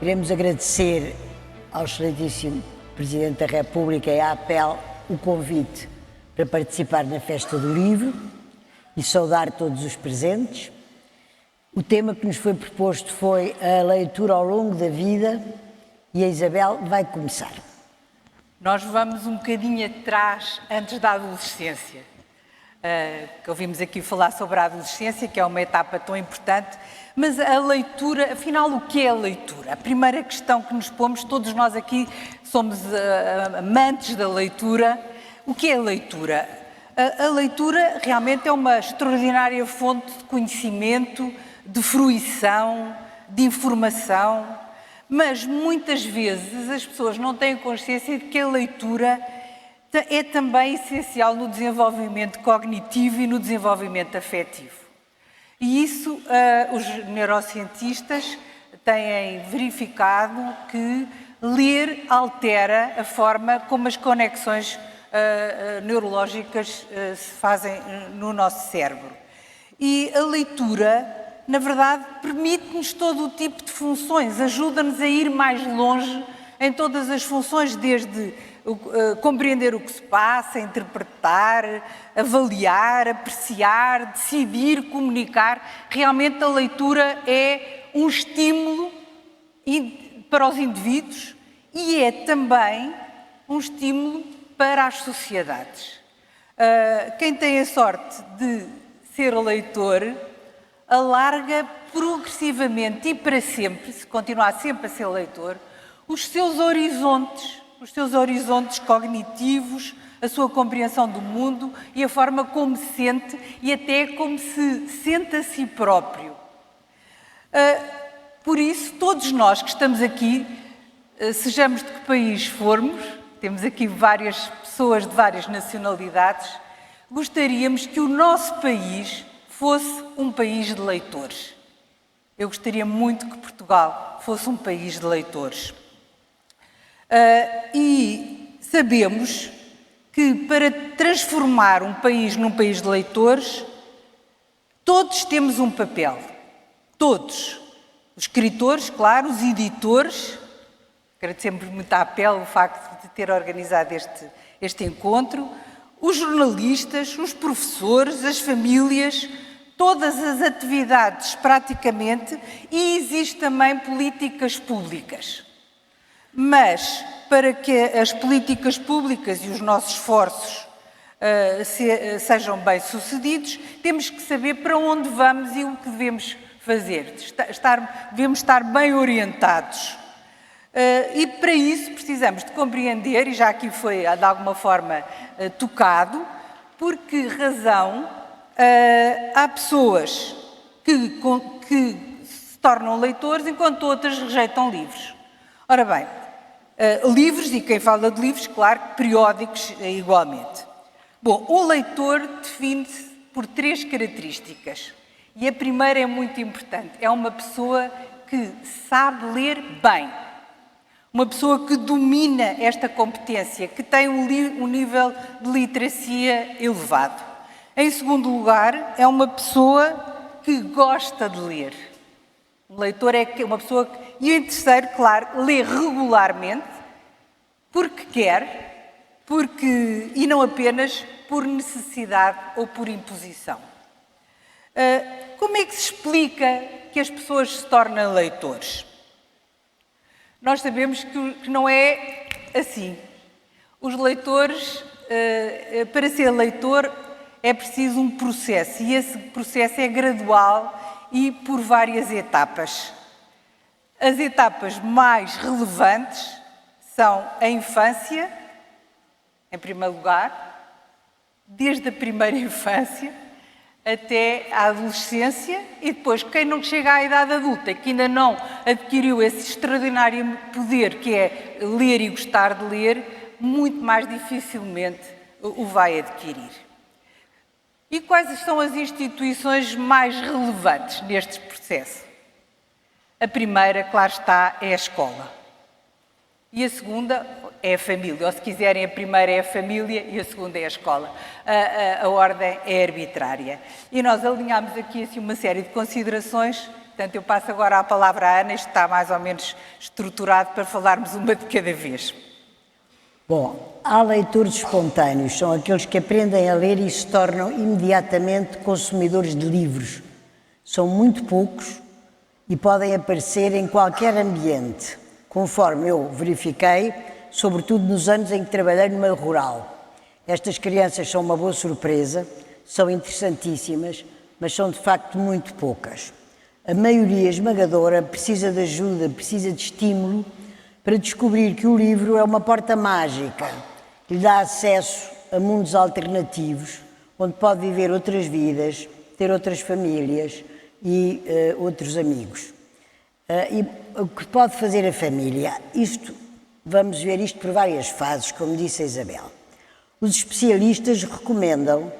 Queremos agradecer ao excelentíssimo Presidente da República e à APEL o convite para participar na Festa do Livro e saudar todos os presentes. O tema que nos foi proposto foi a leitura ao longo da vida e a Isabel vai começar. Nós vamos um bocadinho atrás, antes da adolescência. Que ouvimos aqui falar sobre a adolescência, que é uma etapa tão importante, mas a leitura, afinal, o que é a leitura? A primeira questão que nos pomos, todos nós aqui somos amantes da leitura. O que é a leitura? A leitura realmente é uma extraordinária fonte de conhecimento, de fruição, de informação, mas muitas vezes as pessoas não têm consciência de que a leitura é também essencial no desenvolvimento cognitivo e no desenvolvimento afetivo. E isso os neurocientistas têm verificado que ler altera a forma como as conexões neurológicas se fazem no nosso cérebro. E a leitura, na verdade, permite-nos todo o tipo de funções, ajuda-nos a ir mais longe em todas as funções, desde compreender o que se passa, interpretar, avaliar, apreciar, decidir, comunicar. Realmente a leitura é um estímulo para os indivíduos e é também um estímulo para as sociedades. Quem tem a sorte de ser leitor alarga progressivamente e para sempre, se continuar sempre a ser leitor, os seus horizontes cognitivos, a sua compreensão do mundo e a forma como se sente e até como se sente a si próprio. Por isso, todos nós que estamos aqui, sejamos de que país formos, temos aqui várias pessoas de várias nacionalidades, gostaríamos que o nosso país fosse um país de leitores. Eu gostaria muito que Portugal fosse um país de leitores. E sabemos que para transformar um país num país de leitores, todos temos um papel. Todos. Os escritores, claro, os editores. Agradecemos muito à APEL o facto de ter organizado este encontro. Os jornalistas, os professores, as famílias, todas as atividades praticamente, e existe também políticas públicas. Mas, para que as políticas públicas e os nossos esforços sejam bem-sucedidos, temos que saber para onde vamos e o que devemos fazer. Devemos estar bem orientados. E para isso precisamos de compreender, e já aqui foi de alguma forma tocado, por que razão há pessoas que se tornam leitores enquanto outras rejeitam livros. Ora bem, livros, e quem fala de livros, claro, periódicos igualmente. Bom, o leitor define-se por 3 características. E a primeira é muito importante. É uma pessoa que sabe ler bem. Uma pessoa que domina esta competência, que tem um nível de literacia elevado. Em segundo lugar, é uma pessoa que gosta de ler. Um leitor é uma pessoa que... E em terceiro, claro, lê regularmente, porque quer, e não apenas por necessidade ou por imposição. Como é que se explica que as pessoas se tornam leitores? Nós sabemos que não é assim. Os leitores, para ser leitor, é preciso um processo, e esse processo é gradual e por várias etapas. As etapas mais relevantes são a infância, em primeiro lugar, desde a primeira infância até a adolescência, e depois quem não chega à idade adulta, que ainda não adquiriu esse extraordinário poder que é ler e gostar de ler, muito mais dificilmente o vai adquirir. E quais são as instituições mais relevantes neste processo? A primeira, claro está, é a escola. E a segunda é a família. Ou, se quiserem, a primeira é a família e a segunda é a escola. A ordem é arbitrária. E nós alinhámos aqui assim, uma série de considerações Portanto, eu passo agora a palavra à Ana, isto está mais ou menos estruturado para falarmos uma de cada vez. Bom, há leitores espontâneos, são aqueles que aprendem a ler e se tornam imediatamente consumidores de livros. São muito poucos e podem aparecer em qualquer ambiente, conforme eu verifiquei, sobretudo nos anos em que trabalhei no meio rural. Estas crianças são uma boa surpresa, são interessantíssimas, mas são de facto muito poucas. A maioria esmagadora precisa de ajuda, precisa de estímulo para descobrir que o livro é uma porta mágica que lhe dá acesso a mundos alternativos, onde pode viver outras vidas, ter outras famílias e outros amigos. E o que pode fazer a família? Vamos ver isto por várias fases, como disse a Isabel. Os especialistas recomendam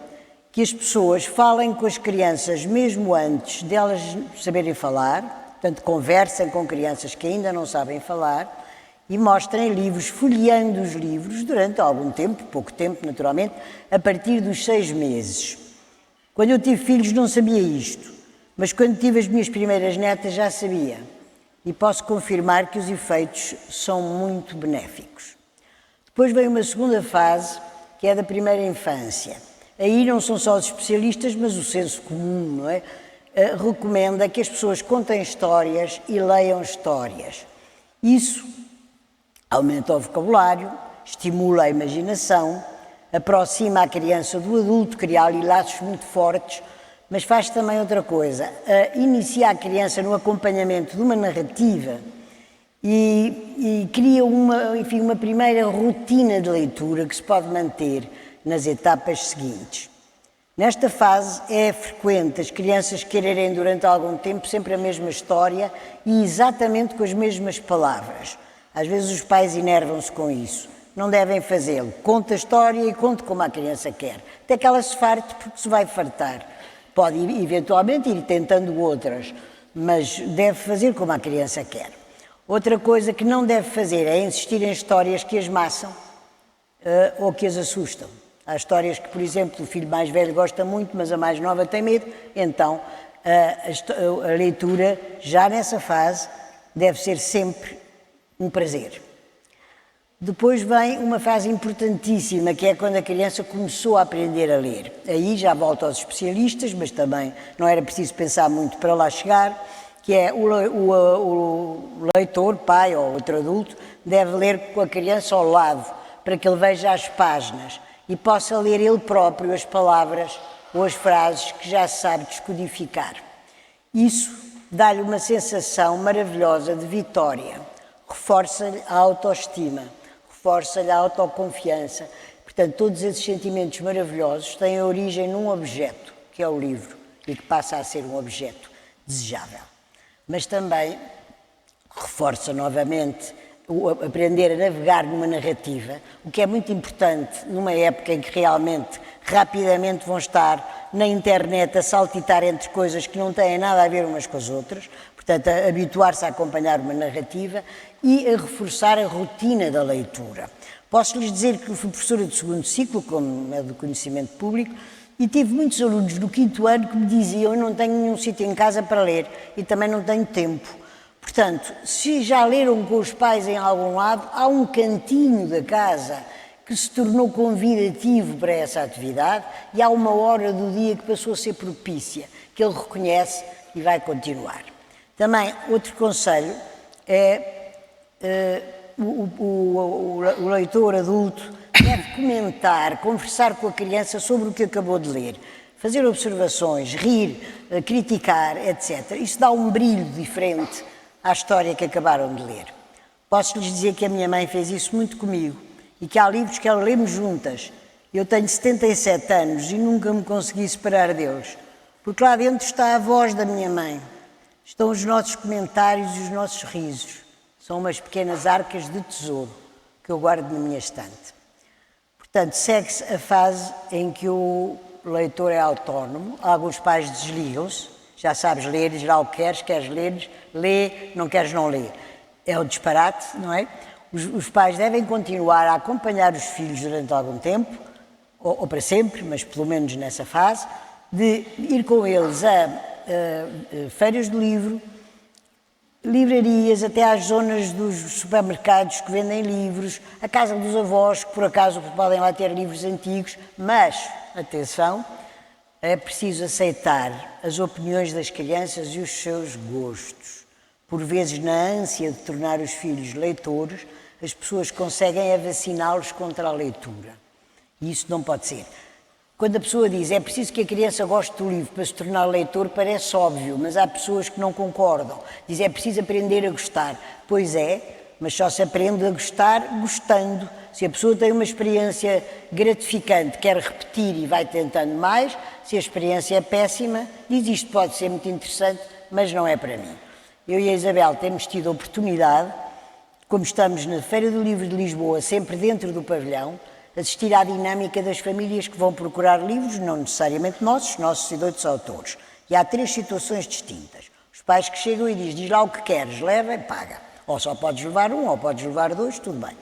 que as pessoas falem com as crianças mesmo antes delas saberem falar, portanto, conversem com crianças que ainda não sabem falar e mostrem livros, folheando os livros durante algum tempo, pouco tempo naturalmente, a partir dos 6 meses. Quando eu tive filhos não sabia isto, mas quando tive as minhas primeiras netas já sabia. E posso confirmar que os efeitos são muito benéficos. Depois vem uma segunda fase, que é da primeira infância. Aí não são só os especialistas, mas o senso comum, não é? Recomenda que as pessoas contem histórias e leiam histórias. Isso aumenta o vocabulário, estimula a imaginação, aproxima a criança do adulto, cria ali laços muito fortes, mas faz também outra coisa, inicia a criança no acompanhamento de uma narrativa e cria uma primeira rotina de leitura que se pode manter nas etapas seguintes. Nesta fase é frequente as crianças quererem durante algum tempo sempre a mesma história e exatamente com as mesmas palavras. Às vezes os pais enervam-se com isso. Não devem fazê-lo. Conta a história e conte como a criança quer. Até que ela se farte, porque se vai fartar. Pode eventualmente ir tentando outras, mas deve fazer como a criança quer. Outra coisa que não deve fazer é insistir em histórias que as maçam ou que as assustam. Há histórias que, por exemplo, o filho mais velho gosta muito, mas a mais nova tem medo. Então, a leitura, já nessa fase, deve ser sempre um prazer. Depois vem uma fase importantíssima, que é quando a criança começou a aprender a ler. Aí já volto aos especialistas, mas também não era preciso pensar muito para lá chegar, que é o leitor, pai ou outro adulto, deve ler com a criança ao lado, para que ele veja as páginas e possa ler ele próprio as palavras ou as frases que já sabe descodificar. Isso dá-lhe uma sensação maravilhosa de vitória, reforça-lhe a autoestima, reforça-lhe a autoconfiança. Portanto, todos esses sentimentos maravilhosos têm origem num objeto, que é o livro, e que passa a ser um objeto desejável. Mas também reforça novamente o aprender a navegar numa narrativa, o que é muito importante numa época em que realmente, rapidamente vão estar na internet a saltitar entre coisas que não têm nada a ver umas com as outras, portanto, a habituar-se a acompanhar uma narrativa e a reforçar a rotina da leitura. Posso-lhes dizer que fui professora de segundo ciclo, como é do conhecimento público, e tive muitos alunos do 5º ano que me diziam: eu não tenho nenhum sítio em casa para ler e também não tenho tempo. Portanto, se já leram com os pais em algum lado, há um cantinho da casa que se tornou convidativo para essa atividade e há uma hora do dia que passou a ser propícia, que ele reconhece e vai continuar. Também, outro conselho é o leitor adulto deve comentar, conversar com a criança sobre o que acabou de ler, fazer observações, rir, criticar, etc. Isso dá um brilho diferente à história que acabaram de ler. Posso-lhes dizer que a minha mãe fez isso muito comigo e que há livros que ela lemos juntas. Eu tenho 77 anos e nunca me consegui separar deles, porque lá dentro está a voz da minha mãe, estão os nossos comentários e os nossos risos. São umas pequenas arcas de tesouro que eu guardo na minha estante. Portanto, segue-se a fase em que o leitor é autónomo. Alguns pais desligam-se. Já sabes ler, dirá o que queres ler, lê, não queres, não lê. É um disparate, não é? Os pais devem continuar a acompanhar os filhos durante algum tempo, ou para sempre, mas pelo menos nessa fase, de ir com eles a feiras do livro, livrarias, até às zonas dos supermercados que vendem livros, a casa dos avós, que por acaso podem lá ter livros antigos, mas, atenção, é preciso aceitar as opiniões das crianças e os seus gostos. Por vezes, na ânsia de tornar os filhos leitores, as pessoas conseguem vaciná-los contra a leitura. E isso não pode ser. Quando a pessoa diz é preciso que a criança goste do livro para se tornar leitor, parece óbvio, mas há pessoas que não concordam. Diz é preciso aprender a gostar. Pois é, mas só se aprende a gostar gostando. Se a pessoa tem uma experiência gratificante, quer repetir e vai tentando mais, se a experiência é péssima, diz isto pode ser muito interessante, mas não é para mim. Eu e a Isabel temos tido a oportunidade, como estamos na Feira do Livro de Lisboa, sempre dentro do pavilhão, assistir à dinâmica das famílias que vão procurar livros, não necessariamente nossos e de outros autores. E há 3 situações distintas. Os pais que chegam e dizem, diz lá o que queres, leva e paga. Ou só podes levar um, ou podes levar 2, tudo bem.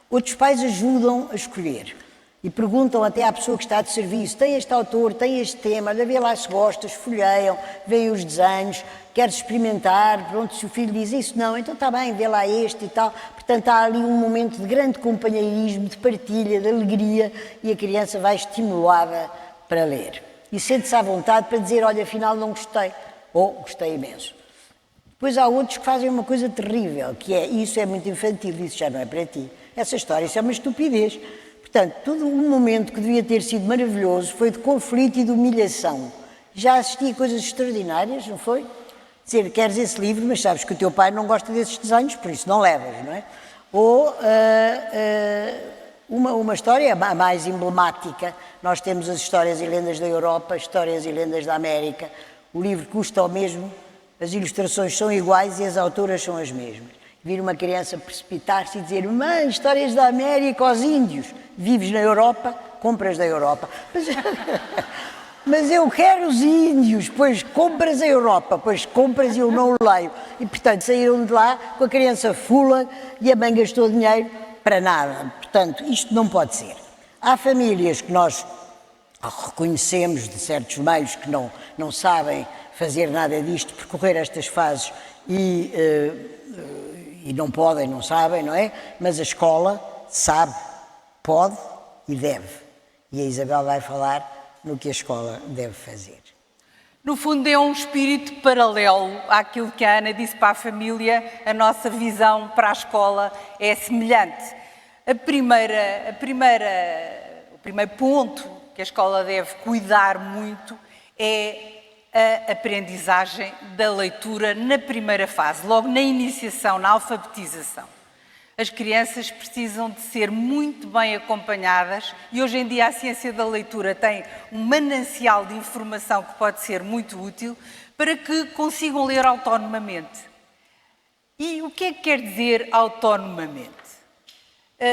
Outros pais ajudam a escolher e perguntam até à pessoa que está de serviço, tem este autor, tem este tema, olha, vê lá se gostas, folheiam, veem os desenhos, queres experimentar, pronto, se o filho diz isso, não, então está bem, vê lá este e tal. Portanto, há ali um momento de grande companheirismo, de partilha, de alegria, e a criança vai estimulada para ler. E sente-se à vontade para dizer, olha, afinal não gostei, ou gostei imenso. Depois há outros que fazem uma coisa terrível, que é, isso é muito infantil, isso já não é para ti. Essa história, isso é uma estupidez. Portanto, todo um momento que devia ter sido maravilhoso foi de conflito e de humilhação. Já assisti a coisas extraordinárias, não foi? Dizer, queres esse livro, mas sabes que o teu pai não gosta desses desenhos, por isso não levas, não é? Ou uma história mais emblemática. Nós temos as histórias e lendas da Europa, histórias e lendas da América. O livro custa o mesmo, as ilustrações são iguais e as autoras são as mesmas. Vir uma criança precipitar-se e dizer, mãe, histórias da América aos índios. Vives na Europa, compras da Europa. Mas eu quero os índios, pois compras a Europa, pois compras e eu não o leio. E, portanto, saíram de lá com a criança fula e a mãe gastou dinheiro para nada. Portanto, isto não pode ser. Há famílias que nós reconhecemos de certos meios que não sabem fazer nada disto, percorrer estas fases e não podem, não sabem, não é? Mas a escola sabe, pode e deve. E a Isabel vai falar no que a escola deve fazer. No fundo é um espírito paralelo àquilo que a Ana disse para a família, a nossa visão para a escola é semelhante. O primeiro ponto que a escola deve cuidar muito é a aprendizagem da leitura na primeira fase, logo na iniciação, na alfabetização. As crianças precisam de ser muito bem acompanhadas e hoje em dia a ciência da leitura tem um manancial de informação que pode ser muito útil para que consigam ler autonomamente. E o que é que quer dizer autonomamente?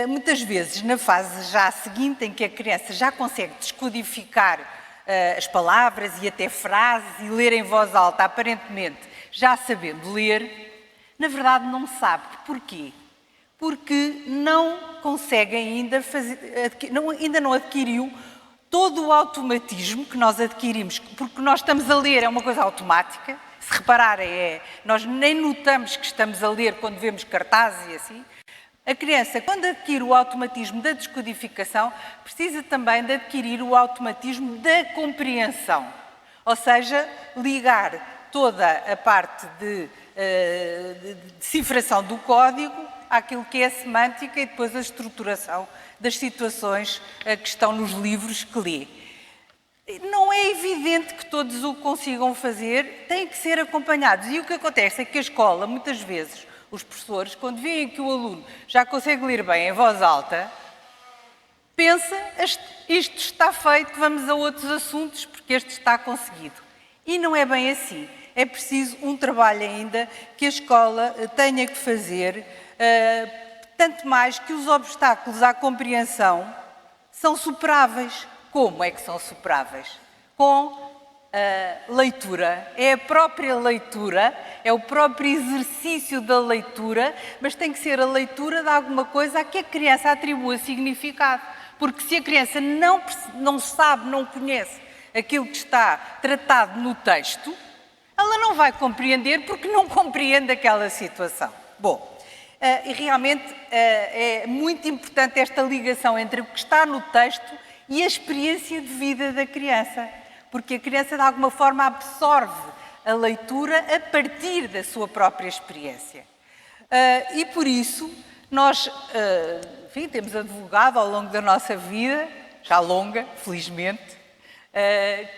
Muitas vezes, na fase já seguinte, em que a criança já consegue descodificar as palavras e até frases e ler em voz alta, aparentemente já sabendo ler, na verdade não sabe. Porquê? Porque não consegue ainda ainda não adquiriu todo o automatismo que nós adquirimos, porque nós estamos a ler, é uma coisa automática, se repararem, nós nem notamos que estamos a ler quando vemos cartazes e assim. A criança, quando adquire o automatismo da descodificação, precisa também de adquirir o automatismo da compreensão, ou seja, ligar toda a parte de decifração do código àquilo que é a semântica e depois a estruturação das situações que estão nos livros que lê. Não é evidente que todos o consigam fazer, têm que ser acompanhados. E o que acontece é que a escola, muitas vezes, os professores, quando veem que o aluno já consegue ler bem em voz alta, pensa, isto está feito, vamos a outros assuntos, porque este está conseguido. E não é bem assim. É preciso um trabalho ainda que a escola tenha que fazer, tanto mais que os obstáculos à compreensão são superáveis. Como é que são superáveis? Com a leitura. É a própria leitura, é o próprio exercício da leitura, mas tem que ser a leitura de alguma coisa a que a criança atribua significado. Porque se a criança não sabe, não conhece aquilo que está tratado no texto, ela não vai compreender porque não compreende aquela situação. Bom, e realmente é muito importante esta ligação entre o que está no texto e a experiência de vida da criança, porque a criança de alguma forma absorve a leitura a partir da sua própria experiência. E por isso nós, enfim, temos advogado ao longo da nossa vida, já longa, felizmente,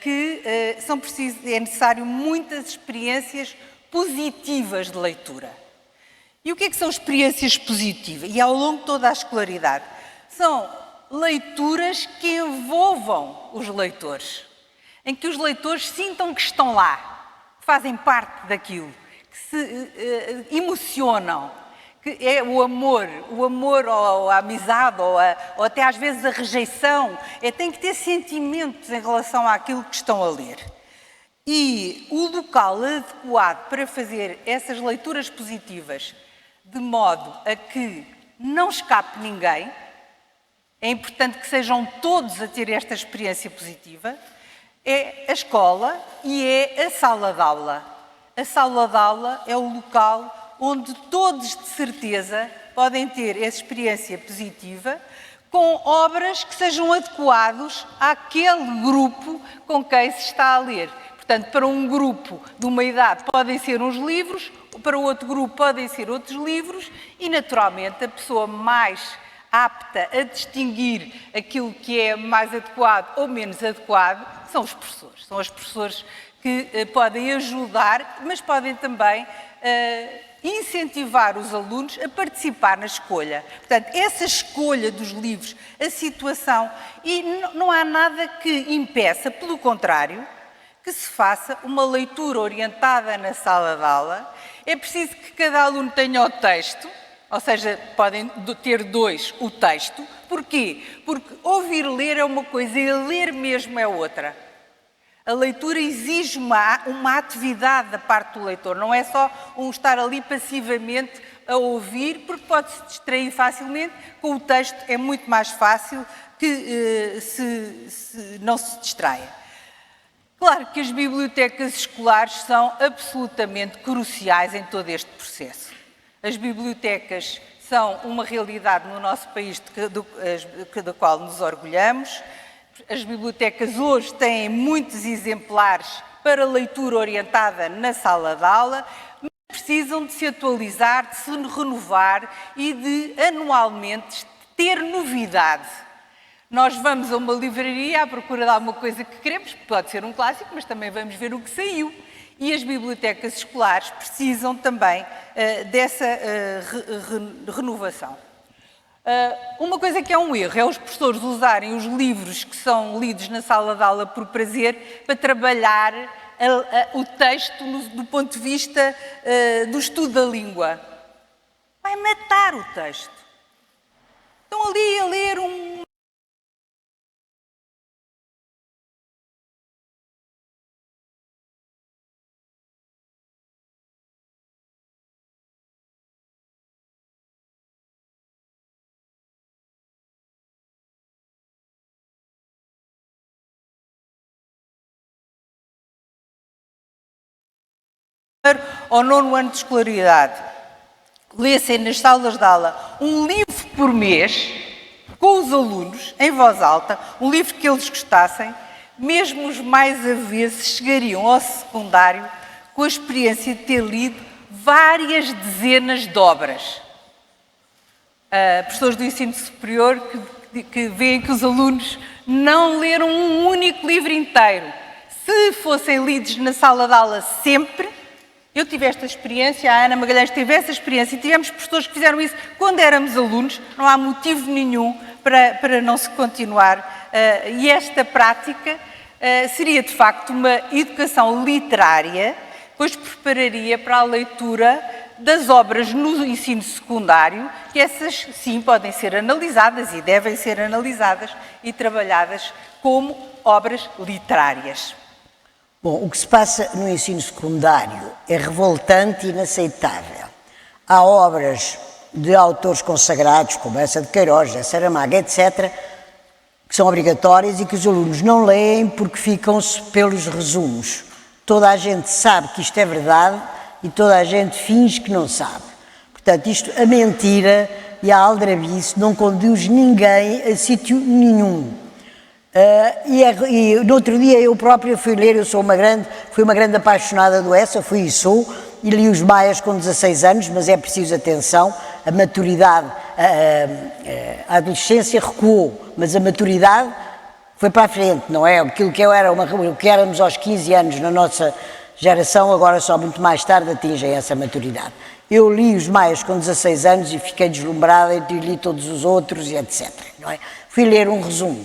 que é necessário muitas experiências positivas de leitura. E o que é que são experiências positivas? E ao longo de toda a escolaridade, são leituras que envolvam os leitores, em que os leitores sintam que estão lá, que fazem parte daquilo, que se emocionam, que é o amor ou a amizade, ou até às vezes a rejeição, tem que ter sentimentos em relação àquilo que estão a ler. E o local adequado para fazer essas leituras positivas, de modo a que não escape ninguém, é importante que sejam todos a ter esta experiência positiva, é a escola e é a sala de aula. A sala de aula é o local onde todos, de certeza, podem ter essa experiência positiva com obras que sejam adequados àquele grupo com quem se está a ler. Portanto, para um grupo de uma idade podem ser uns livros, para outro grupo podem ser outros livros e, naturalmente, a pessoa mais apta a distinguir aquilo que é mais adequado ou menos adequado são os professores. São os professores que podem ajudar, mas podem também incentivar os alunos a participar na escolha. Portanto, essa escolha dos livros, a situação, e não há nada que impeça, pelo contrário, que se faça uma leitura orientada na sala de aula. É preciso que cada aluno tenha o texto, ou seja, podem ter dois o texto. Porquê? Porque ouvir ler é uma coisa e ler mesmo é outra. A leitura exige uma atividade da parte do leitor, não é só estar ali passivamente a ouvir, porque pode-se distrair facilmente. Com o texto é muito mais fácil que se não se distraia. Claro que as bibliotecas escolares são absolutamente cruciais em todo este processo. As bibliotecas são uma realidade no nosso país da qual nos orgulhamos. As bibliotecas hoje têm muitos exemplares para leitura orientada na sala de aula, mas precisam de se atualizar, de se renovar e de, anualmente, ter novidade. Nós vamos a uma livraria à procura de alguma coisa que queremos, pode ser um clássico, mas também vamos ver o que saiu. E as bibliotecas escolares precisam também dessa renovação. Uma coisa que é um erro é os professores usarem os livros que são lidos na sala de aula por prazer para trabalhar o texto do ponto de vista do estudo da língua. Vai matar o texto. Estão ali a ler ao 9º ano de escolaridade, lessem nas salas de aula um livro por mês, com os alunos, em voz alta, um livro que eles gostassem, mesmo os mais avessos chegariam ao secundário com a experiência de ter lido várias dezenas de obras. Professores do ensino superior que veem que os alunos não leram um único livro inteiro. Se fossem lidos na sala de aula sempre, eu tive esta experiência, a Ana Magalhães teve essa experiência e tivemos professores que fizeram isso quando éramos alunos, não há motivo nenhum para não se continuar. E esta prática seria, de facto, uma educação literária, pois prepararia para a leitura das obras no ensino secundário, que essas, sim, podem ser analisadas e devem ser analisadas e trabalhadas como obras literárias. Bom, o que se passa no ensino secundário é revoltante e inaceitável. Há obras de autores consagrados, como essa de Queiroz, de Saramago, etc., que são obrigatórias e que os alunos não leem porque ficam-se pelos resumos. Toda a gente sabe que isto é verdade e toda a gente finge que não sabe. Portanto, a mentira e a aldrabice não conduz ninguém a sítio nenhum. E no outro dia eu própria fui ler, fui uma grande apaixonada do Essa, fui e sou, e li os Maias com 16 anos, mas é preciso atenção, a maturidade, a adolescência recuou, mas a maturidade foi para a frente, não é? Aquilo que o que éramos aos 15 anos na nossa geração, agora só muito mais tarde atingem essa maturidade. Eu li os Maias com 16 anos e fiquei deslumbrada e li todos os outros e etc. Não é? Fui ler um resumo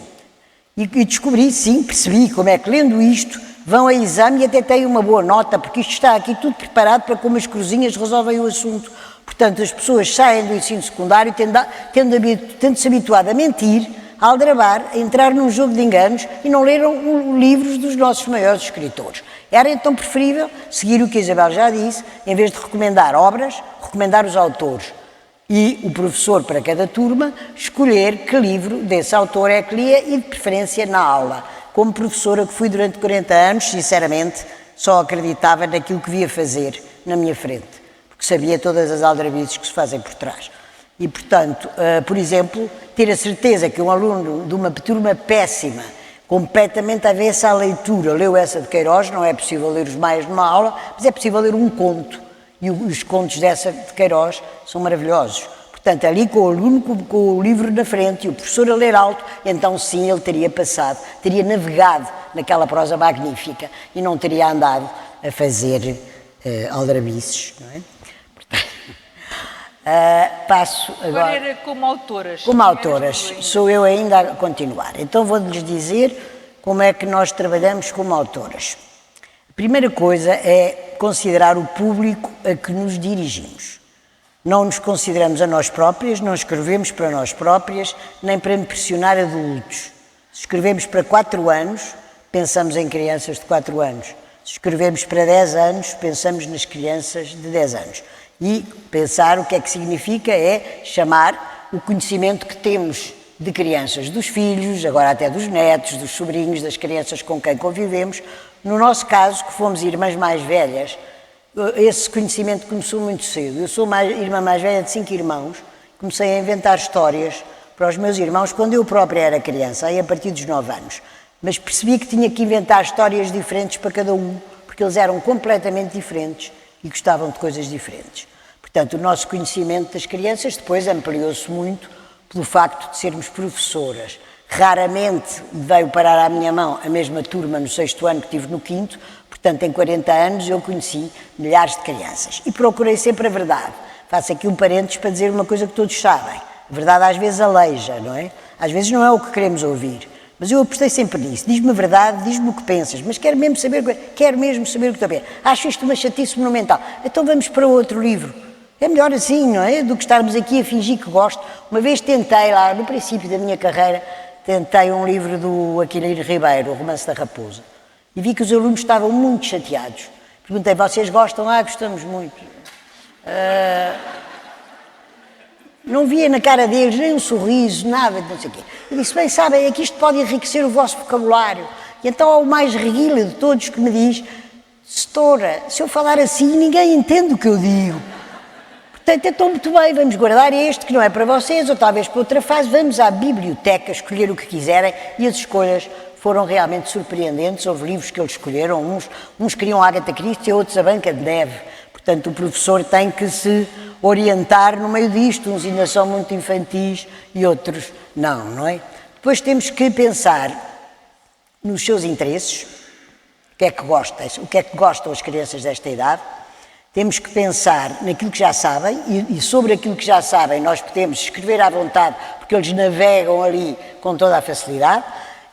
e descobri, sim, percebi como é que lendo isto vão a exame e até têm uma boa nota, porque isto está aqui tudo preparado para como as cruzinhas resolvem o assunto. Portanto, as pessoas saem do ensino secundário tendo-se habituado a mentir, a aldrabar, a entrar num jogo de enganos e não leram livros dos nossos maiores escritores. Era então preferível seguir o que a Isabel já disse, em vez de recomendar obras, recomendar os autores. E o professor, para cada turma, escolher que livro desse autor é que lia e, de preferência, na aula. Como professora que fui durante 40 anos, sinceramente, só acreditava naquilo que via fazer na minha frente, porque sabia todas as aldrabices que se fazem por trás. E, portanto, por exemplo, ter a certeza que um aluno de uma turma péssima, completamente avessa à leitura, leu Essa de Queiroz, não é possível ler os Maias numa aula, mas é possível ler um conto. E os contos dessa de Queiroz são maravilhosos. Portanto, ali com o aluno com o livro na frente e o professor a ler alto, então sim, ele teria passado, teria navegado naquela prosa magnífica e não teria andado a fazer aldrabices, não é? Passo agora... Era como autoras. Como autoras, sou eu ainda a continuar. Então vou-lhes dizer como é que nós trabalhamos como autoras. A primeira coisa é considerar o público a que nos dirigimos. Não nos consideramos a nós próprias, não escrevemos para nós próprias, nem para impressionar adultos. Se escrevemos para 4 anos, pensamos em crianças de 4 anos. Se escrevemos para 10 anos, pensamos nas crianças de 10 anos. E pensar o que é que significa é chamar o conhecimento que temos de crianças, dos filhos, agora até dos netos, dos sobrinhos, das crianças com quem convivemos. No nosso caso, que fomos irmãs mais velhas, esse conhecimento começou muito cedo. Eu sou irmã mais velha de 5 irmãos, comecei a inventar histórias para os meus irmãos quando eu própria era criança, aí a partir dos 9 anos. Mas percebi que tinha que inventar histórias diferentes para cada um, porque eles eram completamente diferentes e gostavam de coisas diferentes. Portanto, o nosso conhecimento das crianças depois ampliou-se muito pelo facto de sermos professoras. Raramente veio parar à minha mão a mesma turma no 6º ano que tive no 5º, portanto, em 40 anos eu conheci milhares de crianças. E procurei sempre a verdade. Faço aqui um parênteses para dizer uma coisa que todos sabem. A verdade às vezes aleija, não é? Às vezes não é o que queremos ouvir. Mas eu apostei sempre nisso. Diz-me a verdade, diz-me o que pensas, mas quero mesmo saber o que estou a ver. Acho isto uma chatice monumental. Então vamos para outro livro. É melhor assim, não é? Do que estarmos aqui a fingir que gosto. Uma vez tentei, lá no princípio da minha carreira, tentei um livro do Aquilino Ribeiro, O Romance da Raposa. E vi que os alunos estavam muito chateados. Perguntei, vocês gostam? Gostamos muito. Não via na cara deles nem um sorriso, nada, não sei o quê. Eu disse, bem, sabem, é que isto pode enriquecer o vosso vocabulário. E então há o mais reguilho de todos que me diz, setora, se eu falar assim, ninguém entende o que eu digo. Portanto, então muito bem, vamos guardar este, que não é para vocês, ou talvez para outra fase, vamos à biblioteca escolher o que quiserem, e as escolhas foram realmente surpreendentes. Houve livros que eles escolheram, uns queriam a Agatha Christie, outros a Branca de Neve. Portanto, o professor tem que se orientar no meio disto, uns ainda são muito infantis e outros não é? Depois temos que pensar nos seus interesses, o que é que gostam as crianças desta idade. Temos que pensar naquilo que já sabem e sobre aquilo que já sabem nós podemos escrever à vontade, porque eles navegam ali com toda a facilidade.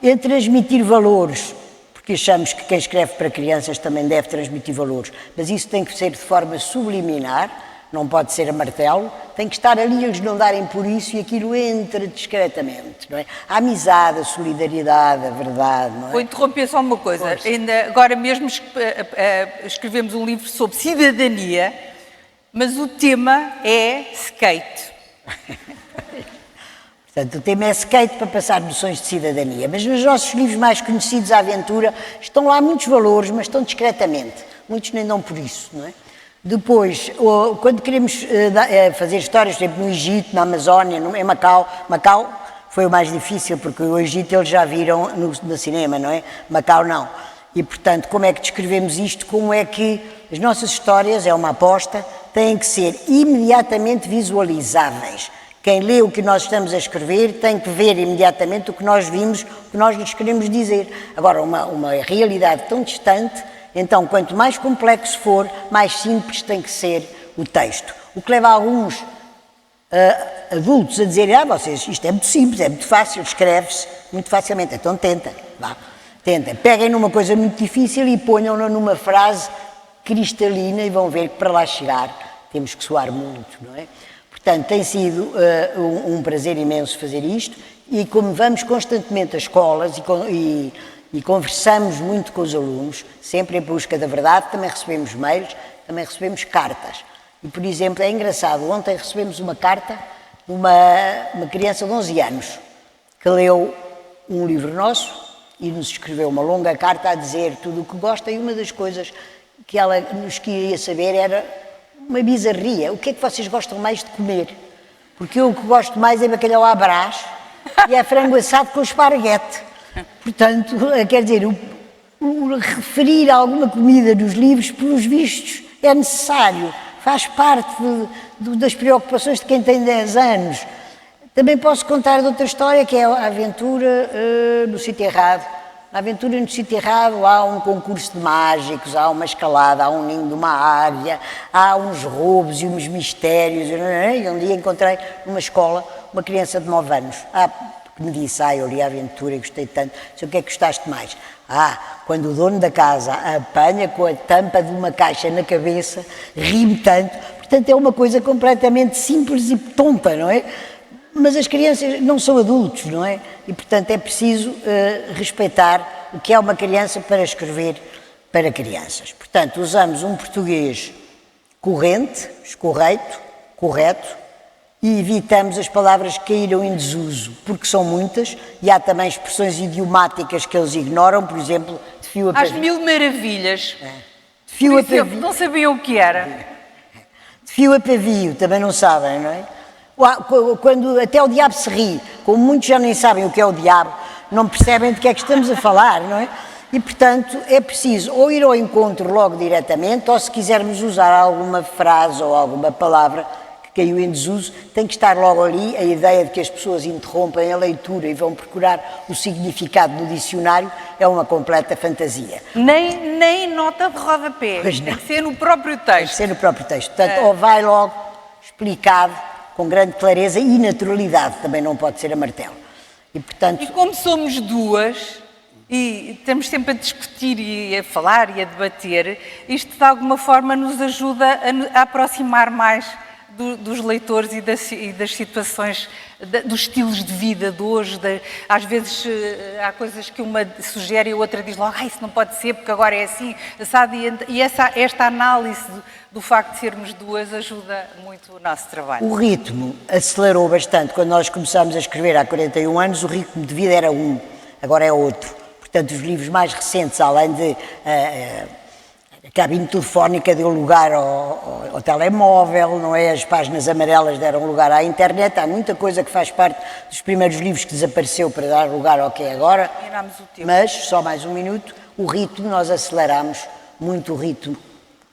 E transmitir valores, porque achamos que quem escreve para crianças também deve transmitir valores, mas isso tem que ser de forma subliminar, não pode ser a martelo, tem que estar ali, eles não darem por isso e aquilo entra discretamente, não é? A amizade, a solidariedade, a verdade, não é? Vou interromper só uma coisa. Ainda agora mesmo escrevemos um livro sobre cidadania, mas o tema é skate. Portanto, o tema é skate para passar noções de cidadania. Mas nos nossos livros mais conhecidos, a aventura, estão lá muitos valores, mas estão discretamente. Muitos nem dão por isso, não é? Depois, quando queremos fazer histórias, por exemplo, no Egito, na Amazónia, em Macau foi o mais difícil, porque o Egito eles já viram no cinema, não é? Macau não. E, portanto, como é que descrevemos isto? Como é que as nossas histórias, é uma aposta, têm que ser imediatamente visualizáveis. Quem lê o que nós estamos a escrever tem que ver imediatamente o que nós vimos, o que nós lhes queremos dizer. Agora, uma realidade tão distante, então, quanto mais complexo for, mais simples tem que ser o texto. O que leva alguns adultos a dizerem, vocês, isto é muito simples, é muito fácil, escreve-se muito facilmente, então tentem, vá. Tentem, peguem numa coisa muito difícil e ponham-na numa frase cristalina e vão ver que para lá chegar temos que suar muito, não é? Portanto, tem sido um prazer imenso fazer isto e como vamos constantemente às escolas e conversamos muito com os alunos, sempre em busca da verdade, também recebemos mails, também recebemos cartas. E, por exemplo, é engraçado, ontem recebemos uma carta de uma criança de 11 anos que leu um livro nosso e nos escreveu uma longa carta a dizer tudo o que gosta e uma das coisas que ela nos queria saber era uma bizarria. O que é que vocês gostam mais de comer? Porque eu o que gosto mais é bacalhau à Brás e é frango assado com esparguete. Portanto, quer dizer, o referir a alguma comida nos livros, pelos vistos, é necessário. Faz parte das preocupações de quem tem 10 anos. Também posso contar de outra história, que é a aventura no sítio errado. Na aventura no sítio errado há um concurso de mágicos, há uma escalada, há um ninho de uma águia, há uns roubos e uns mistérios. E um dia encontrei numa escola uma criança de 9 anos. Que me disse, eu li a aventura e gostei tanto. O que é que gostaste mais? Quando o dono da casa a apanha com a tampa de uma caixa na cabeça, ri-me tanto. Portanto, é uma coisa completamente simples e tonta, não é? Mas as crianças não são adultos, não é? E, portanto, é preciso respeitar o que é uma criança para escrever para crianças. Portanto, usamos um português corrente, escorreito, correto, e evitamos as palavras que caíram em desuso, porque são muitas, e há também expressões idiomáticas que eles ignoram, por exemplo, de fio a pavio. Às mil maravilhas. De fio a pavio. Não sabiam o que era. De fio a pavio, também não sabem, não é? Quando até o diabo se ri, como muitos já nem sabem o que é o diabo, não percebem de que é que estamos a falar, não é? E, portanto, é preciso ou ir ao encontro logo diretamente, ou se quisermos usar alguma frase ou alguma palavra que caiu em desuso, tem que estar logo ali. A ideia de que as pessoas interrompem a leitura e vão procurar o significado no dicionário é uma completa fantasia. Nem nota de rodapé, tem que ser no próprio texto. Tem que ser no próprio texto. Portanto, ou vai logo explicado com grande clareza e naturalidade, também não pode ser a martelo. E, portanto... E como somos duas, e estamos sempre a discutir e a falar e a debater, isto de alguma forma nos ajuda a aproximar mais dos leitores e das situações, dos estilos de vida de hoje. Às vezes há coisas que uma sugere e a outra diz logo, isso não pode ser porque agora é assim, sabe? E esta análise do facto de sermos duas ajuda muito o nosso trabalho. O ritmo acelerou bastante. Quando nós começámos a escrever há 41 anos, o ritmo de vida era um, agora é outro. Portanto, os livros mais recentes, além de... a cabine telefónica deu lugar ao telemóvel, não é? As páginas amarelas deram lugar à internet. Há muita coisa que faz parte dos primeiros livros que desapareceu para dar lugar ao que é agora. Mas, só mais um minuto, o ritmo, nós aceleramos muito o ritmo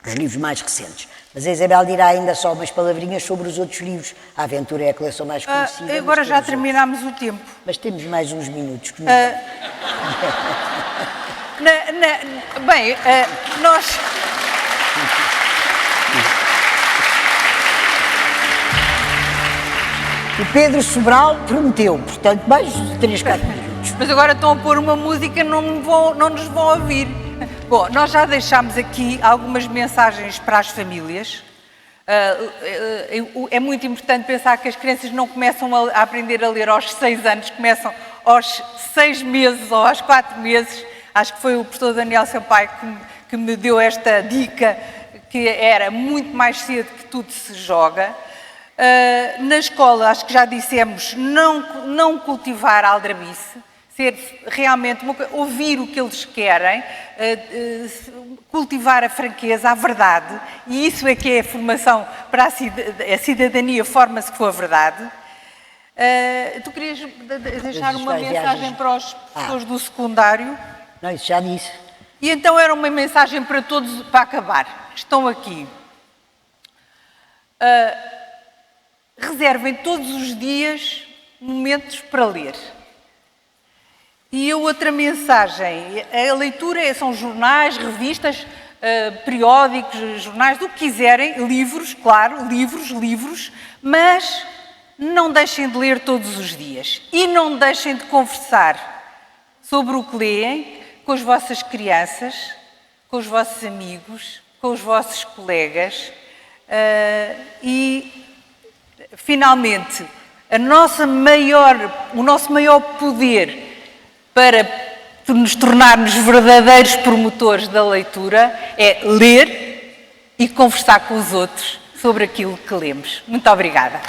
dos livros mais recentes. Mas a Isabel dirá ainda só umas palavrinhas sobre os outros livros. A Aventura é a coleção mais conhecida. Agora já terminámos o tempo. Mas temos mais uns minutos. Que nós... O Pedro Sobral prometeu, portanto, mais 3, 4 minutos. Mas agora estão a pôr uma música, não nos vão ouvir. Bom, nós já deixámos aqui algumas mensagens para as famílias. É muito importante pensar que as crianças não começam a aprender a ler aos 6 anos, começam aos 6 meses ou aos 4 meses. Acho que foi o professor Daniel Sampaio que me deu esta dica, que era muito mais cedo que tudo se joga. Na escola, acho que já dissemos, não cultivar a aldrabice, ser realmente, ouvir o que eles querem, cultivar a franqueza, a verdade, e isso é que é a formação para a cidadania, forma-se com a verdade. Tu querias deixar uma mensagem para os professores do secundário? Não, isso já disse. E então era uma mensagem para todos, para acabar. Estão aqui. Reservem todos os dias momentos para ler. E a outra mensagem, a leitura são jornais, revistas, periódicos, jornais, do que quiserem, livros, claro, livros, mas não deixem de ler todos os dias. E não deixem de conversar sobre o que leem com as vossas crianças, com os vossos amigos, com os vossos colegas. E, finalmente, o nosso maior poder para nos tornarmos verdadeiros promotores da leitura é ler e conversar com os outros sobre aquilo que lemos. Muito obrigada.